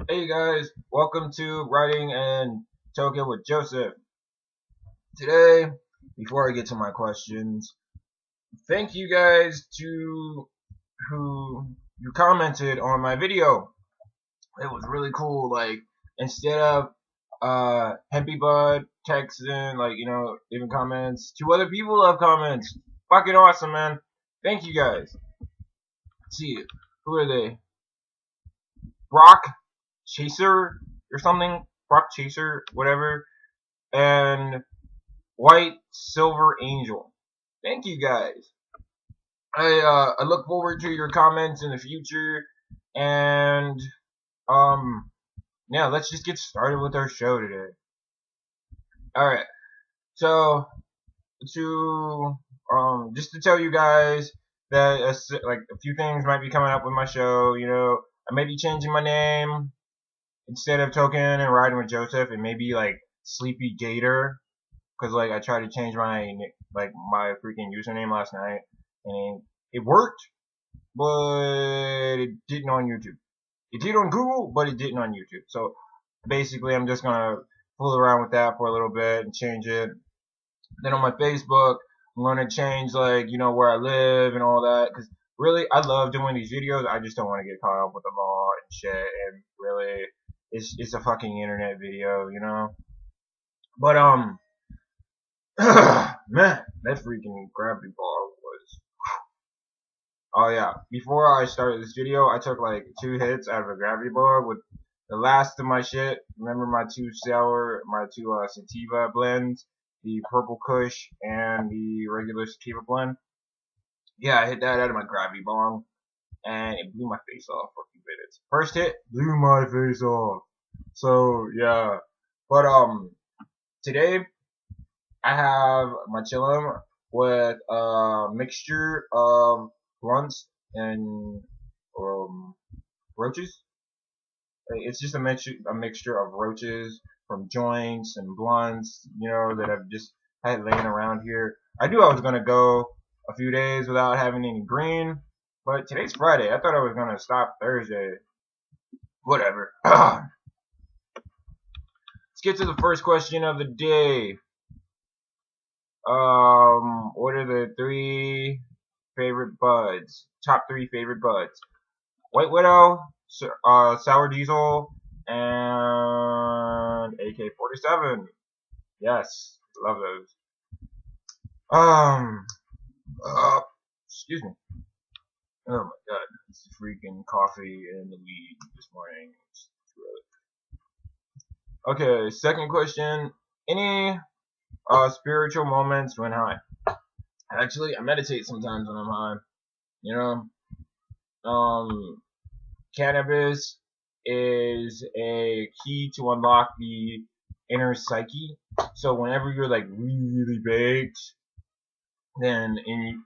Hey guys, welcome to Writing and Tokin with Joseph. Today, before I get to my questions, thank you guys to who commented on my video. It was really cool. Like instead of Hempy Bud texting, leaving comments, two other people left comments. Fucking awesome, man. Thank you guys. Let's see, who are they? Brock Chaser or something? Brock Chaser, whatever. And White Silver Angel. Thank you guys. I look forward to your comments in the future, and um yeah, let's just get started with our show today. All right, so to just to tell you guys that a few things might be coming up with my show. I may be changing my name instead of Token and Riding with Joseph. It may be like Sleepy Gator, because I tried to change my freaking username last night, and it worked, but it didn't on YouTube. It did on Google, but it didn't on YouTube. So basically, I'm just gonna fool around with that for a little bit and change it. Then on my Facebook, I'm gonna change where I live and all that, because really I love doing these videos. I just don't want to get caught up with the law and shit. And really, it's a fucking internet video. But man, that freaking gravity ball was. Oh yeah, before I started this video, I took like 2 hits out of a gravity ball with the last of my shit. Remember my two sativa blends, the purple kush and the regular sativa blend. Yeah, I hit that out of my gravity bong, and it blew my face off for a few minutes. First hit blew my face off. So yeah, but today I have my chillum with a mixture of blunts and roaches. It's just a mixture of roaches from joints and blunts, that I've just had laying around here. I knew I was gonna go a few days without having any green, but today's Friday. I thought I was gonna stop Thursday. Whatever. Let's get to the first question of the day. What are the three favorite buds? Top three favorite buds: White Widow, Sour Diesel, and AK-47. Yes, love those. Um, uh, excuse me. Oh my god, it's freaking coffee and the weed this morning. Okay, second question. Any spiritual moments when high? Actually, I meditate sometimes when I'm high. You know, cannabis is a key to unlock the inner psyche. So whenever you're like really baked, then you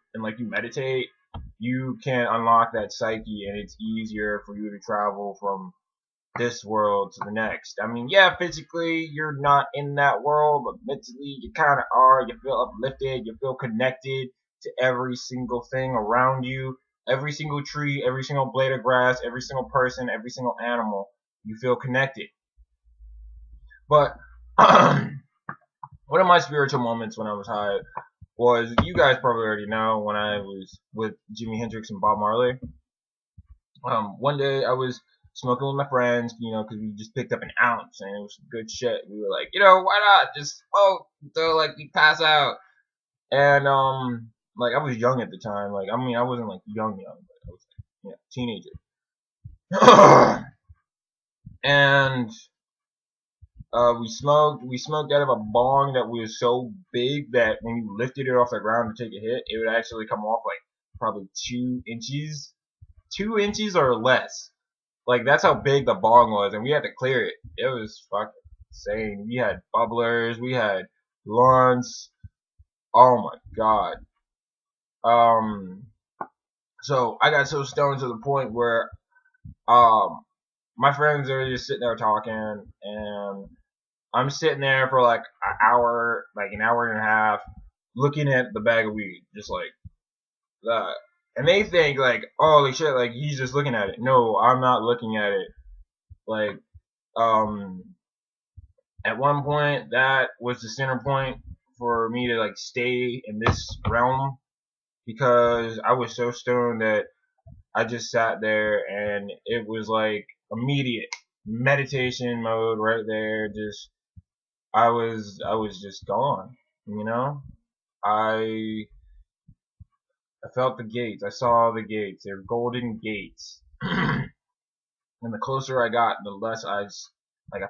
meditate, you can unlock that psyche, and it's easier for you to travel from this world to the next. I mean, yeah, physically you're not in that world, but mentally you kind of are. You feel uplifted, you feel connected to every single thing around you, every single tree, every single blade of grass, every single person, every single animal. You feel connected. But one of my spiritual moments when I was high was, you guys probably already know, when I was with Jimi Hendrix and Bob Marley. One day I was smoking with my friends, because we just picked up an ounce and it was good shit. We were like, why not just smoke until we pass out? And I was young at the time. I wasn't young, but I was teenager. And we smoked out of a bong that was so big that when you lifted it off the ground to take a hit, it would actually come off probably 2 inches or less. That's how big the bong was, and we had to clear it. It was fucking insane. We had bubblers, we had blunts. Oh my god. So I got so stoned to the point where my friends are just sitting there talking, and I'm sitting there for an hour and a half, looking at the bag of weed, just like that. And they think holy shit, he's just looking at it. No, I'm not looking at it. Like, at one point, that was the center point for me to like stay in this realm because I was so stoned that I just sat there and it was like immediate meditation mode right there. Just I was just gone. You know, I I felt the gates. I saw the gates. They're golden gates. And the closer I got, the less I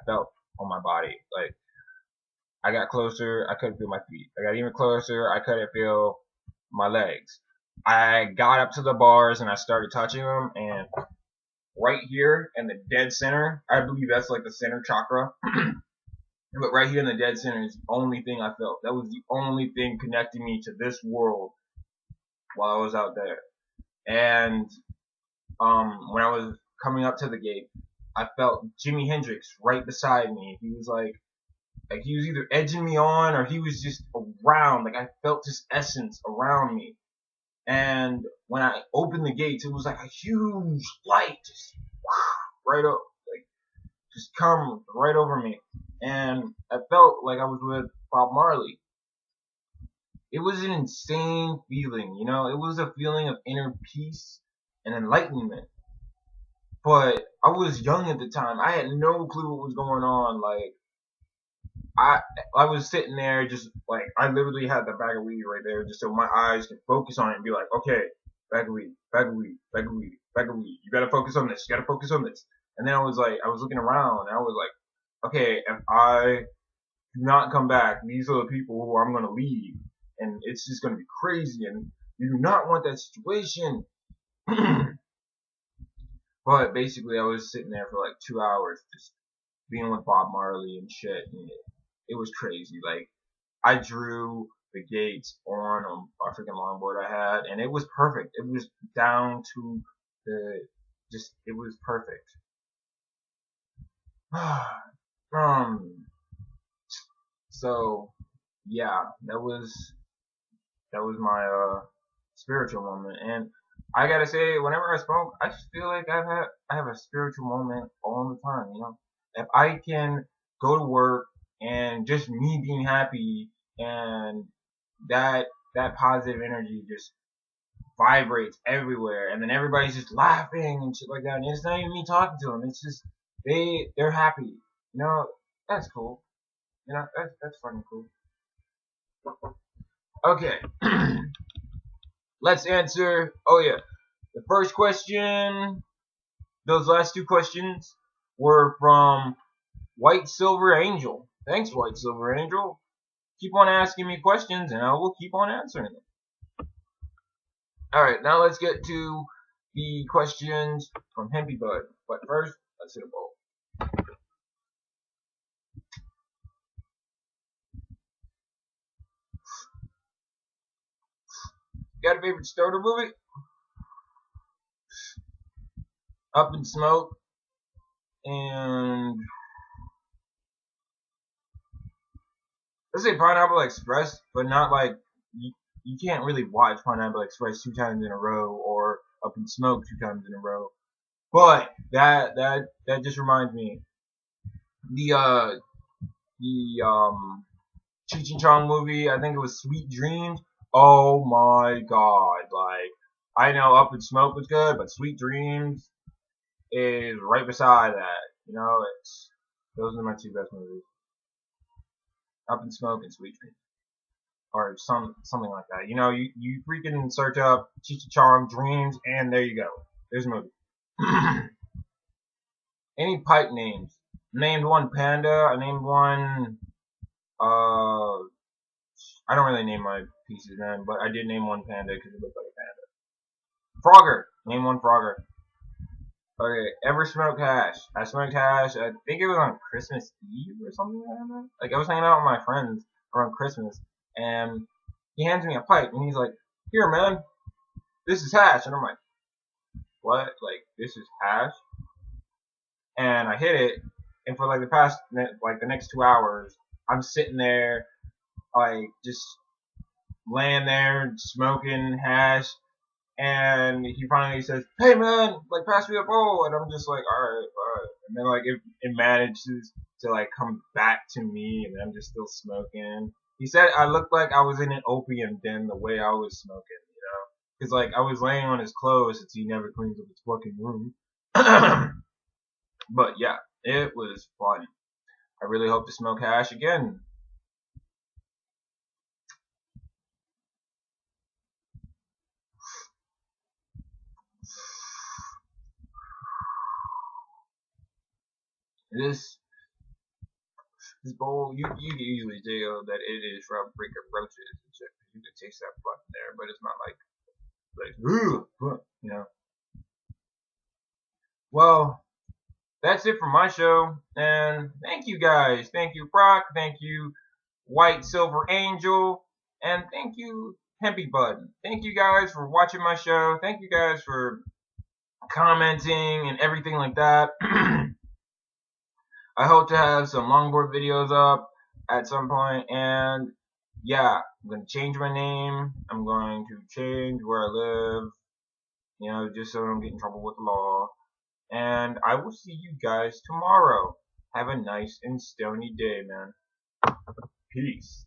felt on my body. Like I got closer, I couldn't feel my feet. I got even closer, I couldn't feel my legs. I got up to the bars and I started touching them, and right here in the dead center, I believe that's like the center chakra. But right here in the dead center is the only thing I felt. That was the only thing connecting me to this world while I was out there. And when I was coming up to the gate, I felt Jimi Hendrix right beside me. He was like he was either edging me on or he was just around. Like I felt his essence around me. And when I opened the gates, it was like a huge light just right up, like just come right over me. And I felt like I was with Bob Marley. It was an insane feeling, you know. It was a feeling of inner peace and enlightenment. But I was young at the time. I had no clue what was going on. Like I I was sitting there just like I literally had the bag of weed right there just so my eyes could focus on it and be like, okay, bag of weed, bag of weed, bag of weed, bag of weed. You gotta focus on this. You gotta focus on this. And then I was looking around and I was like, okay, if I do not come back, these are the people who I'm gonna leave, and it's just gonna be crazy. And you do not want that situation. But basically, I was sitting there for like 2 hours just being with Bob Marley and shit, and it was crazy. Like I drew the gates on a freaking longboard I had, and it was perfect. It was down to it was perfect. So yeah, that was my spiritual moment, and I gotta say, whenever I smoke, I just feel like I have a spiritual moment all the time. You know, if I can go to work and just me being happy and that that positive energy just vibrates everywhere, and then everybody's just laughing and shit like that, and it's not even me talking to them. It's just they're happy. You know, that's cool. You know, that's fucking cool. Okay, let's answer. Oh yeah, the first question. Those last two questions were from White Silver Angel. Thanks, White Silver Angel. Keep on asking me questions, and I will keep on answering them. Alright, now let's get to the questions from Hempy Bud. But first, let's hit a bowl. Got a favorite stoner movie? Up in Smoke, and let's say Pineapple Express, but not like you can't really watch Pineapple Express 2 times in a row or Up in Smoke 2 times in a row. But that just reminds me, the Cheech and Chong movie, I think it was Sweet Dreams. Oh my god, like I know Up in Smoke was good, but Sweet Dreams is right beside that. You know, it's those are my two best movies. Up in Smoke and Sweet Dreams, or something like that. You know, you freaking search up Cheech and Chong Dreams, and there you go. There's a movie. Any pipe names? Named one Panda. I named one. I don't really name my pieces, man, but I did name one Panda because it looked like a panda. Frogger. Name one Frogger. Okay, ever smoked hash? I smoked hash. I think it was on Christmas Eve or something like that. Like I was hanging out with my friends around Christmas, and he hands me a pipe, and he's like, "Here, man, this is hash." And I'm like, "What? Like this is hash?" And I hit it, and for like the next 2 hours, I'm sitting there, like just laying there smoking hash, And he finally says, "Hey man, like pass me a bowl," and I'm just like, "All right, all right." And then like it manages to like come back to me, and I'm just still smoking. He said I looked like I was in an opium den the way I was smoking, because like I was laying on his clothes since he never cleans up his fucking room. But yeah, it was fun. I really hope to smoke hash again. This this bowl, you can easily tell that it is from freaking roaches and shit. You can taste that fuck there, but it's not like Well, that's it for my show, and thank you guys. Thank you, Brock. Thank you, White Silver Angel, and thank you, Hempy Bud. Thank you guys for watching my show. Thank you guys for commenting and everything like that. I hope to have some longboard videos up at some point, and yeah, I'm going to change my name. I'm going to change where I live, just so I don't get in trouble with the law. And I will see you guys tomorrow. Have a nice and stony day, man. Peace.